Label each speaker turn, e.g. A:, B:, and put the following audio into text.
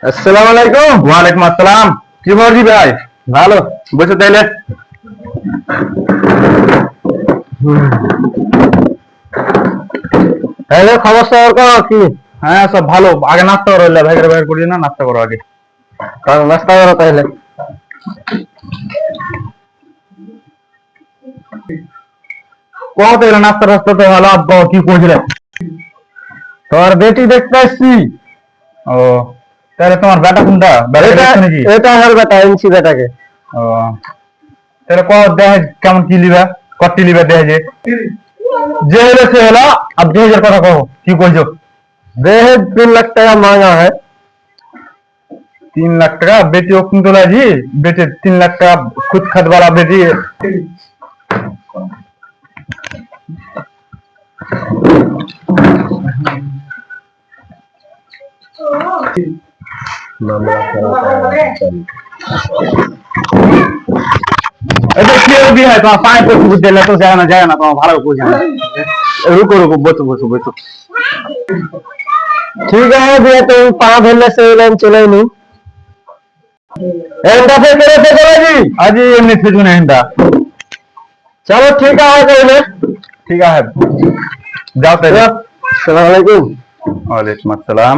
A: আসসালামু আলাইকুম।
B: ওয়ালাইকুম আসসালাম। কি মর্জি ভাই?
A: ভালো।
B: বসে তাইলে।
A: তাহলে খবর সবর করো কি?
B: হ্যাঁ সব ভালো। আগে নাস্তা করো, ভাইকে বাইর করি না, নাস্তা করো আগে।
A: নাস্তা করো তাহলে।
B: কত এলো নাস্তা রাস্তা তো ভালো। আব্বা কি করছিলেন?
A: তোমার বেটি দেখতে আসছি।
B: ও তাহলে তোমার বেটা কোনটা? বেটা দেখছো নাকি?
A: এটা আমার বেটা, এনছি বেটাকে।
B: ও তাহলে কত দেখে কেমন কি লিবা? কটি লিবা দেখে যে হলো সে হলো। আর 2000 কথা কहो কি কইছো?
A: देहे 3 लाख টাকা मांगा है।
B: 3 लाख টাকা बेटी ओपन तो जी। बेटे 3 लाख का खुद खत वाला बेटी। क्लियर भी है तो पाए को कुछ देला तो जाए ना तो भाड़ा को जाए। रुको रुको बसो बसो बसो।
A: ठीक है भैया, तुम 5 भेजने से लाइन चले नहीं। एंडा पे करे थे करो जी।
B: आज ये नहीं थे जो नहीं इंदा।
A: चलो ठीक है पहले।
B: ठीक है जाओ पहले।
A: अस्सलाम वालेकुम।
B: वालेकुम अस्सलाम।